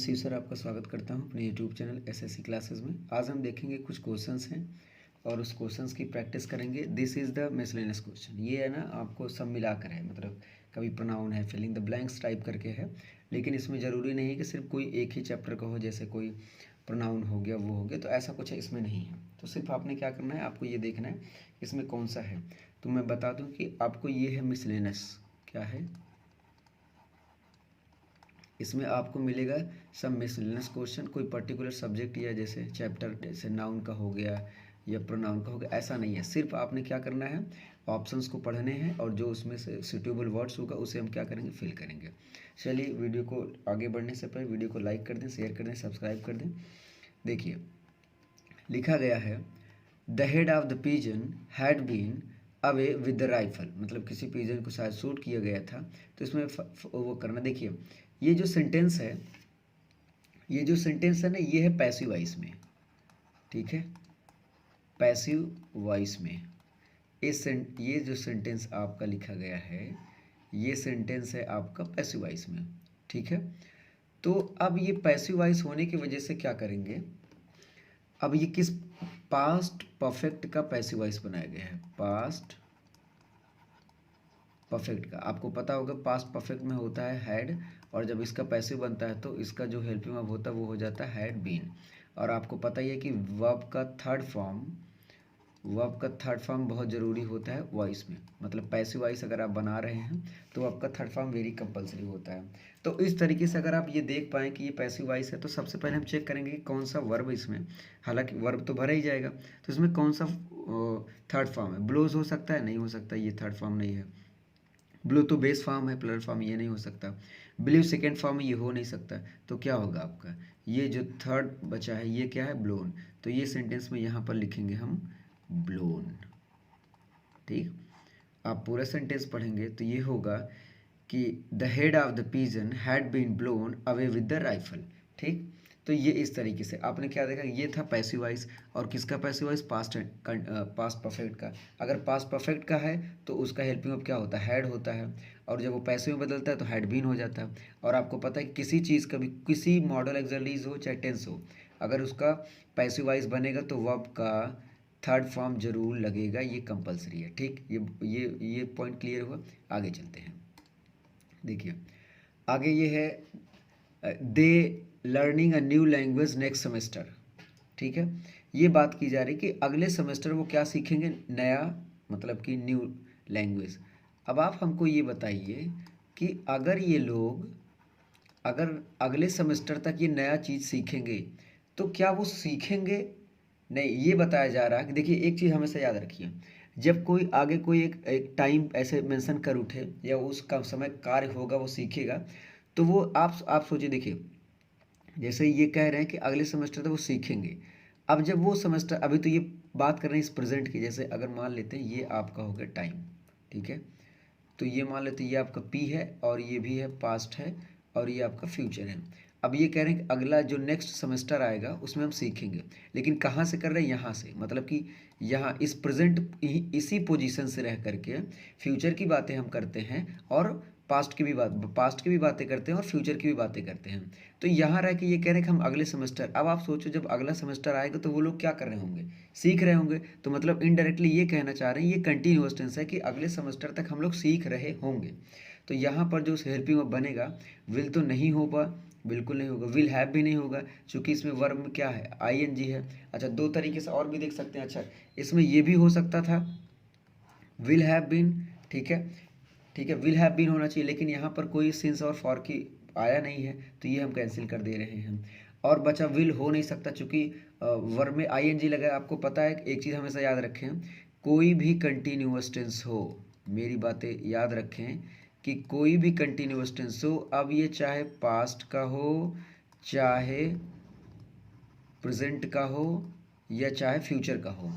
Shiv sir आपका स्वागत करता हूं अपने यूट्यूब चैनल एसएससी क्लासेस में। आज हम देखेंगे कुछ क्वेश्चंस हैं और उस क्वेश्चंस की प्रैक्टिस करेंगे। This is the miscellaneous question. ये है ना, आपको सब मिलाकर है, मतलब कभी प्रोनाउन है, फिलिंग द ब्लैंक्स टाइप करके है, लेकिन इसमें ज़रूरी नहीं है कि सिर्फ कोई एक ही चैप्टर का हो, जैसे कोई प्रोनाउन हो गया वो हो गया, तो ऐसा कुछ है इसमें नहीं है। तो सिर्फ आपने क्या करना है, आपको ये देखना है इसमें कौन सा है। तो मैं बता दूँ कि आपको ये है मिसलेनियस, क्या है इसमें आपको मिलेगा सब मिसलेनियस क्वेश्चन। कोई पर्टिकुलर सब्जेक्ट या जैसे चैप्टर, जैसे नाउन का हो गया या प्रोनाउन का हो गया, ऐसा नहीं है। सिर्फ आपने क्या करना है, ऑप्शंस को पढ़ने हैं और जो उसमें से सूटेबल वर्ड्स होगा उसे हम क्या करेंगे, फिल करेंगे। चलिए, वीडियो को आगे बढ़ने से पहले वीडियो को लाइक कर दें, शेयर कर दें, सब्सक्राइब कर दें। देखिए, लिखा गया है the head of the pigeon had been away with the rifle, मतलब किसी पिजन को शायद शूट किया गया था। तो इसमें वो करना, देखिए ये जो सेंटेंस है, ये जो सेंटेंस है ना, ये है पैसिव वॉइस में, ठीक है, पैसिव वॉइस में। ये जो सेंटेंस आपका लिखा गया है, ये सेंटेंस है आपका पैसिव वॉइस में, ठीक है। तो अब ये पैसिव वॉइस होने की वजह से क्या करेंगे, अब ये किस पास्ट परफेक्ट का पैसिव वॉइस बनाया गया है, पास्ट परफेक्ट का। आपको पता होगा पास्ट परफेक्ट में होता है हैड, और जब इसका पैसिव बनता है तो इसका जो हेल्पिंग वर्ब होता है वो हो जाता है हैड बीन। और आपको पता ही है कि वर्ब का थर्ड फॉर्म बहुत ज़रूरी होता है वॉइस में, मतलब पैसिव वॉइस अगर आप बना रहे हैं तो आपका थर्ड फॉर्म वेरी कंपलसरी होता है। तो इस तरीके से अगर आप ये देख पाएँ कि ये पैसिव वॉइस है, तो सबसे पहले हम चेक करेंगे कि कौन सा वर्ब इसमें, हालांकि वर्ब तो भरा ही जाएगा, तो इसमें कौन सा थर्ड फॉर्म है। ब्लोज हो सकता है, नहीं हो सकता, ये थर्ड फॉर्म नहीं है। ब्लू तो बेस फॉर्म है, प्लर फॉर्म ये नहीं हो सकता। ब्लू सेकेंड फॉर्म ये हो नहीं सकता। तो क्या होगा आपका, ये जो थर्ड बचा है ये क्या है, ब्लोन। तो ये सेंटेंस में यहाँ पर लिखेंगे हम ब्लोन, ठीक। आप पूरा सेंटेंस पढ़ेंगे तो ये होगा कि the head of the pigeon had been blown away with the rifle, ठीक। तो ये इस तरीके से आपने क्या देखा, ये था पैसिव वॉइस। और किसका पैसिव वॉइस, पास्ट परफेक्ट का। अगर पास्ट परफेक्ट का है तो उसका हेल्पिंग वर्ब क्या होता है, हैड होता है, और जब वो पैसिव में बदलता है तो हैड बीन हो जाता है। और आपको पता है कि किसी चीज़ का भी, किसी मॉडल एक्सरलीज हो चाहे टेंस हो, अगर उसका पैसिव वॉइस बनेगा तो वर्ब का थर्ड फॉर्म जरूर लगेगा, ये कंपलसरी है, ठीक। ये पॉइंट क्लियर हुआ। आगे चलते हैं। देखिए आगे ये है they learning a new language next semester, ठीक है। ये बात की जा रही कि अगले सेमेस्टर वो क्या सीखेंगे, नया, मतलब कि न्यू लैंग्वेज। अब आप हमको ये बताइए कि अगर ये लोग, अगर अगले सेमेस्टर तक ये नया चीज़ सीखेंगे तो क्या वो सीखेंगे, नहीं, ये बताया जा रहा है कि देखिए एक चीज़ हमेशा याद रखिए, जब कोई आगे कोई एक टाइम ऐसे मेंशन कर उठे या उसका समय कार्य होगा वो सीखेगा, तो वो आप सोचिए, देखिए जैसे ये कह रहे हैं कि अगले सेमेस्टर तक वो सीखेंगे। अब जब वो सेमेस्टर, अभी तो ये बात कर रहे हैं इस प्रेजेंट की, जैसे अगर मान लेते हैं ये आपका हो गया टाइम, ठीक है। तो ये मान लेते हैं ये आपका पी है और ये भी है पास्ट है और ये आपका फ्यूचर है। अब ये कह रहे हैं कि अगला जो नेक्स्ट सेमेस्टर आएगा उसमें हम सीखेंगे, लेकिन कहाँ से कर रहे हैं, यहाँ से, मतलब कि यहाँ इस प्रेजेंट इसी पोजीशन से रह करके फ्यूचर की बातें हम करते हैं और पास्ट की भी बातें करते हैं और फ्यूचर की भी बातें करते हैं। तो यहाँ रह के ये कह रहे हैं कि हम अगले सेमेस्टर, अब आप सोचो जब अगला सेमेस्टर आएगा तो वो लोग क्या कर रहे होंगे, सीख रहे होंगे। तो मतलब इनडायरेक्टली ये कहना चाह रहे हैं, ये कंटिन्यूअस टेंस है कि अगले सेमेस्टर तक हम लोग सीख रहे होंगे। तो यहाँ पर जो हेल्पिंग वर्ब बनेगा, विल तो नहीं होगा, बिल्कुल नहीं होगा, विल हैव भी नहीं होगा, क्योंकि इसमें वर्ब में क्या है, आईएनजी है। अच्छा, दो तरीके से और भी देख सकते हैं। अच्छा, इसमें ये भी हो सकता था विल हैव बीन, ठीक है, ठीक है, विल हैव बीन होना चाहिए, लेकिन यहाँ पर कोई सिंस और फॉर की आया नहीं है तो ये हम कैंसिल कर दे रहे हैं। और बचा विल हो नहीं सकता, चूंकि वर्ब में आईएनजी लगा है। आपको पता है एक चीज़ हमेशा याद रखें, कोई भी कंटिन्यूअस टेंस हो, मेरी बातें याद रखें कि कोई भी कंटिन्यूअस टेंस हो, अब ये चाहे पास्ट का हो, चाहे प्रेजेंट का हो, या चाहे फ्यूचर का हो,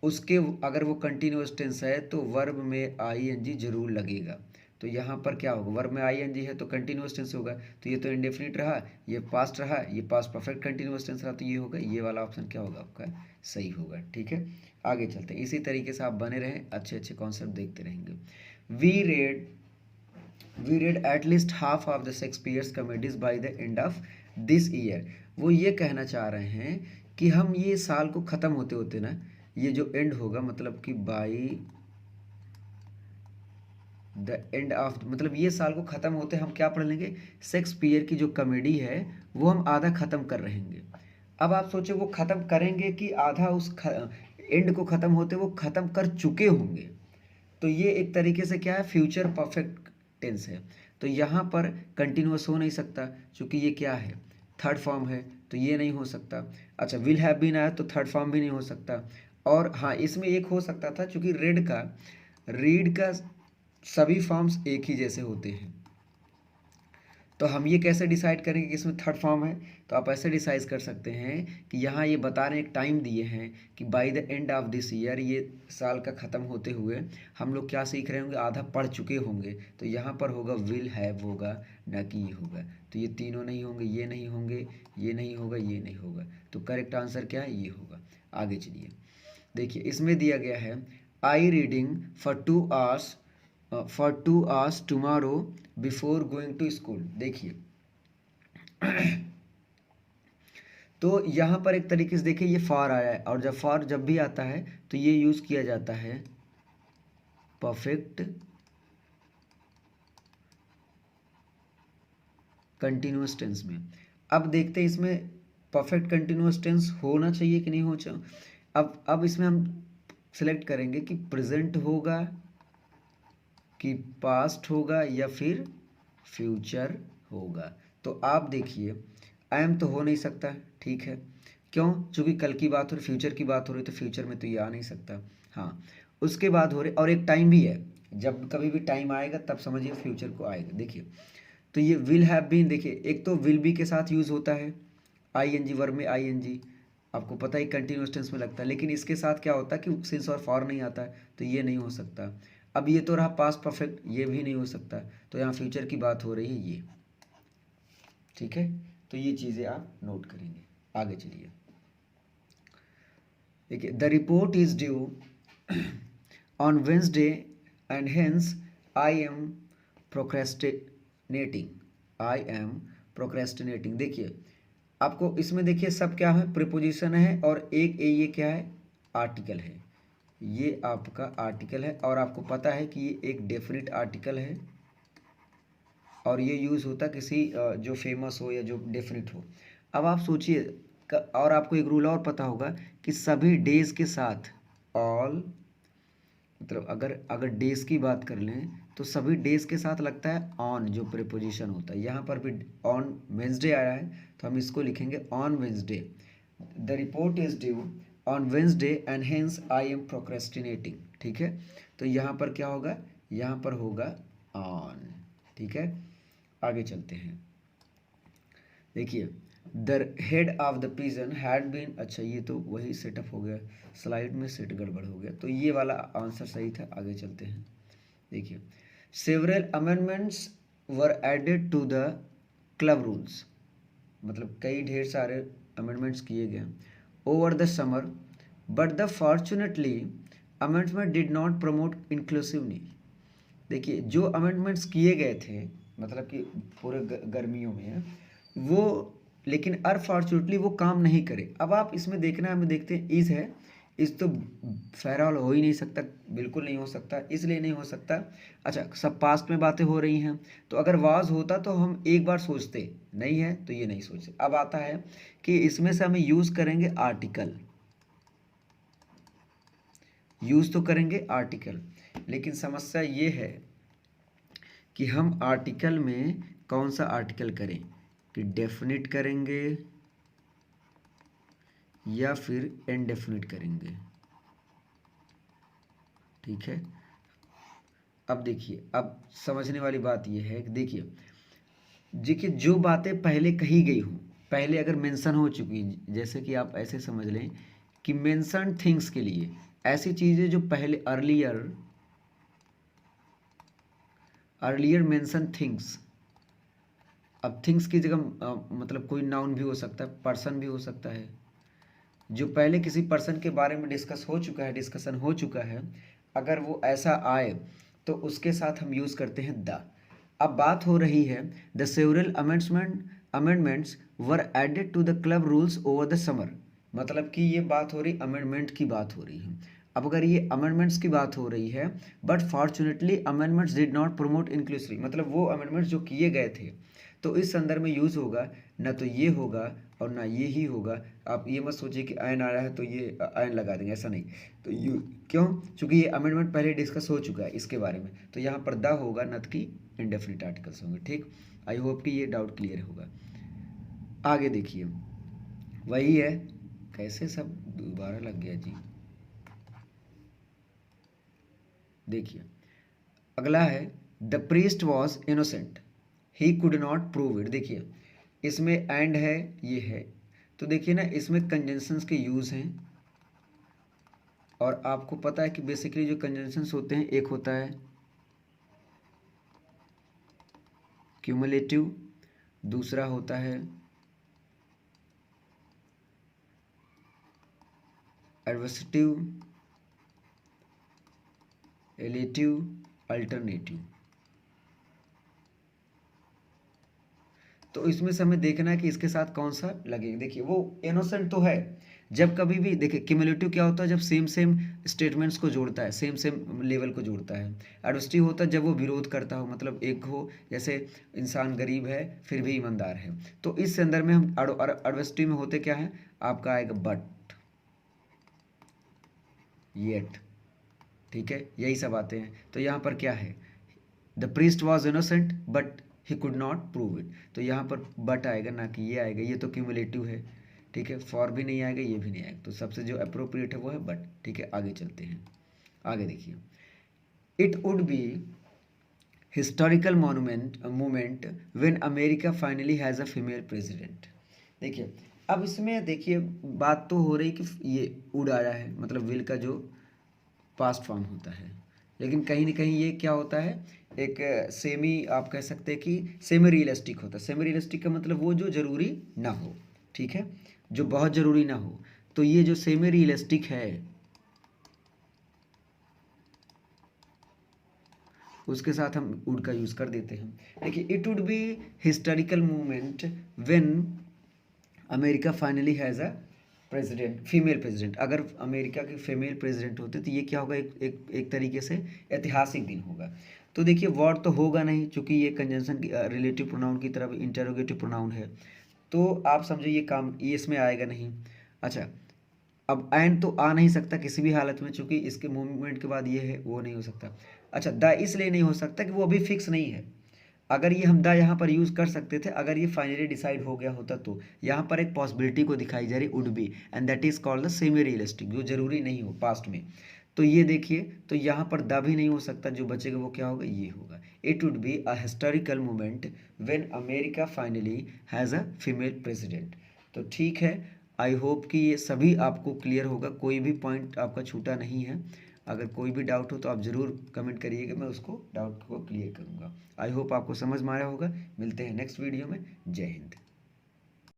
उसके अगर वो कंटिन्यूअस टेंस है तो वर्ब में आईएनजी जरूर लगेगा। तो यहाँ पर क्या होगा, वर्ब में आईएनजी है तो कंटिन्यूअस टेंस होगा, तो ये तो इंडेफिनिट रहा, ये पास्ट रहा, ये पास्ट परफेक्ट कंटिन्यूअस टेंस रहा, तो ये होगा, ये वाला ऑप्शन क्या होगा आपका, सही होगा, ठीक है। आगे चलते हैं, इसी तरीके से आप बने रहें, अच्छे अच्छे कॉन्सेप्ट देखते रहेंगे। We read at least half of the Shakespeare's comedies by the end of this year, वो ये कहना चाह रहे हैं कि हम ये साल को ख़त्म होते होते ना, ये जो एंड होगा मतलब कि बाई द एंड ऑफ, मतलब ये साल को ख़त्म होते हम क्या पढ़ लेंगे, शेक्सपियर की जो कॉमेडी है वो हम आधा ख़त्म कर रहेंगे। अब आप सोचो वो ख़त्म करेंगे कि आधा उस एंड को ख़त्म होते वो ख़त्म कर चुके होंगे। तो ये एक तरीके से क्या है, फ्यूचर परफेक्ट टेंस है। तो यहाँ पर कंटिन्यूअस हो नहीं सकता क्योंकि ये क्या है, थर्ड फॉर्म है, तो ये नहीं हो सकता। अच्छा, विल हैव बीन आया तो थर्ड फॉर्म भी नहीं हो सकता। और हाँ, इसमें एक हो सकता था क्योंकि रीड का सभी फॉर्म्स एक ही जैसे होते हैं। तो हम ये कैसे डिसाइड करेंगे कि इसमें थर्ड फॉर्म है, तो आप ऐसे डिसाइड कर सकते हैं कि यहाँ ये बता रहे हैं, एक टाइम दिए हैं कि by the end of this year, ये साल का ख़त्म होते हुए हम लोग क्या सीख रहे होंगे, आधा पढ़ चुके होंगे। तो यहाँ पर होगा विल हैव होगा, ना कि ये होगा। तो ये तीनों नहीं होंगे, ये नहीं होंगे, ये नहीं होगा, ये नहीं होगा। तो करेक्ट आंसर क्या है, ये होगा। आगे चलिए, देखिए इसमें दिया गया है I reading for 2 hours tomorrow before going to school. देखिए तो यहाँ पर एक तरीके से देखिए ये फॉर आया है, और जब फॉर जब भी आता है तो ये यूज़ किया जाता है परफेक्ट कंटिन्यूअस टेंस में। अब देखते हैं इसमें परफेक्ट कंटिन्यूअस टेंस होना चाहिए कि नहीं हो चाहिए। अब इसमें हम सेलेक्ट करेंगे कि प्रेजेंट होगा कि पास्ट होगा या फिर फ्यूचर होगा। तो आप देखिए आई एम तो हो नहीं सकता, ठीक है, क्यों, चूंकि कल की बात हो रही, फ्यूचर की बात हो रही, तो फ्यूचर में तो ये आ नहीं सकता। हाँ, उसके बाद हो रहे, और एक टाइम भी है, जब कभी भी टाइम आएगा तब समझिए फ्यूचर को आएगा। देखिए तो ये विल हैव बीन, देखिए एक तो विल बी के साथ यूज़ होता है आई एन जी, वर्ब में आई एन जी, आपको पता ही कंटिन्यूअस टेंस में लगता है, लेकिन इसके साथ क्या होता है कि सिंस और फॉर नहीं आता है, तो ये नहीं हो सकता। अब ये तो रहा पास्ट परफेक्ट, ये भी नहीं हो सकता, तो यहाँ फ्यूचर की बात हो रही है ये, ठीक है। तो ये चीज़ें आप नोट करेंगे। आगे चलिए, देखिए the report is due on Wednesday and hence I am procrastinating, I am procrastinating. देखिए आपको इसमें देखिए सब क्या है, प्रीपोजिशन है, और एक ये क्या है, आर्टिकल है, ये आपका आर्टिकल है, और आपको पता है कि ये एक डेफिनिट आर्टिकल है, और ये यूज़ होता किसी जो फेमस हो या जो डेफिनिट हो। अब आप सोचिए और आपको एक रूल और पता होगा कि सभी डेज के साथ ऑल, मतलब अगर डेज की बात कर लें तो सभी डेज के साथ लगता है ऑन, जो प्रीपोजिशन होता है। यहाँ पर भी ऑन वेंसडे आया है तो हम इसको लिखेंगे on Wednesday, the report is due on Wednesday and hence I am procrastinating, ठीक है। तो यहाँ पर क्या होगा, यहाँ पर होगा ऑन, ठीक है। आगे चलते हैं, देखिए the head of the prison had been, अच्छा ये तो वही सेटअप हो गया, स्लाइड में सेट गड़बड़ हो गया, तो ये वाला आंसर सही था। आगे चलते हैं, देखिए several amendments were added to the club rules, मतलब कई ढेर सारे अमेंडमेंट्स किए गए over the summer, but the fortunately amendment did not promote inclusively. देखिए जो अमेंडमेंट्स किए गए थे मतलब कि पूरे गर्मियों में वो, लेकिन अनफॉर्चुनेटली वो काम नहीं करे। अब आप इसमें देखना, हमें देखते हैं इज है, इस तो फेरऑल हो ही नहीं सकता, बिल्कुल नहीं हो सकता, इसलिए नहीं हो सकता। अच्छा, सब पास्ट में बातें हो रही हैं, तो अगर वाज होता तो हम एक बार सोचते, नहीं है तो ये नहीं सोचते। अब आता है कि इसमें से हमें यूज़ करेंगे आर्टिकल, यूज़ तो करेंगे आर्टिकल, लेकिन समस्या ये है कि हम आर्टिकल में कौन सा आर्टिकल करें, कि डेफिनिट करेंगे या फिर इनडेफिनिट करेंगे, ठीक है। अब देखिए, अब समझने वाली बात यह है कि देखिए जो बातें पहले कही गई हों, पहले अगर मेंशन हो चुकी, जैसे कि आप ऐसे समझ लें कि मेंशन थिंग्स के लिए ऐसी चीज़ें जो पहले अर्लियर मेंशन थिंग्स, अब थिंग्स की जगह मतलब कोई नाउन भी हो सकता है, पर्सन भी हो सकता है, जो पहले किसी पर्सन के बारे में डिस्कशन हो चुका है, अगर वो ऐसा आए तो उसके साथ हम यूज़ करते हैं द। अब बात हो रही है the several amendment amendments were added to the club rules over the summer. मतलब कि ये बात हो रही अमेंडमेंट की बात हो रही है। अब अगर ये अमेंडमेंट्स की बात हो रही है, but fortunately amendments did not promote inclusive, मतलब वो अमेंडमेंट्स जो किए गए थे तो इस संदर्भ में यूज़ होगा, ना तो ये होगा और ना ये ही होगा। आप ये मत सोचिए कि आयन आ रहा है तो ये आयन लगा देंगे, ऐसा नहीं। तो यू क्यों? क्योंकि ये अमेंडमेंट पहले डिस्कस हो चुका है इसके बारे में, तो यहाँ पर द होगा, नत की इंडेफिनिट आर्टिकल्स होंगे। ठीक, आई होप कि ये डाउट क्लियर होगा। आगे देखिए, वही है, कैसे सब दोबारा लग गया जी। देखिए अगला है the priest was innocent he could not prove it. देखिए इसमें एंड है, ये है, तो देखिए ना इसमें कंजंक्शंस के यूज़ हैं, और आपको पता है कि बेसिकली जो कंजंक्शंस होते हैं, एक होता है क्यूमुलेटिव, दूसरा होता है एडवर्सिटिव, एलेटिव, अल्टरनेटिव। तो इसमें से हमें देखना है कि इसके साथ कौन सा लगेगा। देखिए वो इनोसेंट तो है, जब कभी भी देखिए क्यूमुलेटिव क्या होता है, जब सेम सेम स्टेटमेंट्स को जोड़ता है, सेम सेम लेवल को जोड़ता है। एडवर्सिटिव होता है जब वो विरोध करता हो, मतलब एक हो, जैसे इंसान गरीब है फिर भी ईमानदार है। तो इस संदर्भ में हम एडवर्सिटिव में होते क्या है, आपका आएगा बट, येट, ठीक है, यही सब आते हैं। तो यहाँ पर क्या है, the priest was innocent but he could not prove it, तो यहाँ पर बट आएगा, ना कि ये आएगा, ये तो क्यूमुलेटिव है। ठीक है, फॉर भी नहीं आएगा, ये भी नहीं आएगा, तो सबसे जो अप्रोप्रिएट है वो है बट। ठीक है, आगे चलते हैं। आगे देखिए, it would be historical monument movement when America finally has a female president. देखिए अब इसमें देखिए बात तो हो रही कि ये उड़ आया है, मतलब विल का जो पास्ट फॉर्म होता है, लेकिन कहीं ना कहीं ये क्या होता है, एक सेमी, आप कह सकते हैं कि सेमी रियलिस्टिक होता है। सेमी रियलिस्टिक का मतलब वो जो ज़रूरी ना हो, ठीक है, जो बहुत ज़रूरी ना हो। तो ये जो सेमी रियलिस्टिक है उसके साथ हम वुड का यूज़ कर देते हैं। देखिए it would be historical movement when America finally has a president, female president. अगर अमेरिका के फीमेल प्रेसिडेंट होते तो ये क्या होगा, एक तरीके से ऐतिहासिक दिन होगा। तो देखिए वॉर तो होगा नहीं, चूंकि ये कंजंक्शन रिलेटिव प्रोनाउन की तरफ इंटरोगेटिव प्रोनाउन है, तो आप समझो ये काम ये इसमें आएगा नहीं। अच्छा, अब एंड तो आ नहीं सकता किसी भी हालत में, चूंकि इसके मूवमेंट के बाद ये है, वो नहीं हो सकता। अच्छा, द इसलिए नहीं हो सकता कि वो अभी फिक्स नहीं है। अगर ये हम द यहाँ पर यूज़ कर सकते थे, अगर ये फाइनली डिसाइड हो गया होता, तो यहाँ पर एक पॉसिबिलिटी को दिखाई जा रही would be, and that is called the semi realistic, जो जरूरी नहीं हो पास्ट में। तो ये देखिए, तो यहाँ पर द भी नहीं हो सकता, जो बचेगा वो क्या होगा, ये होगा। It would be a historical moment when America finally has a female president. तो ठीक है, आई होप कि ये सभी आपको क्लियर होगा, कोई भी पॉइंट आपका छूटा नहीं है। अगर कोई भी डाउट हो तो आप ज़रूर कमेंट करिएगा, मैं उसको डाउट को क्लियर करूँगा। आई होप आपको समझ में आया होगा। मिलते हैं नेक्स्ट वीडियो में। जय हिंद।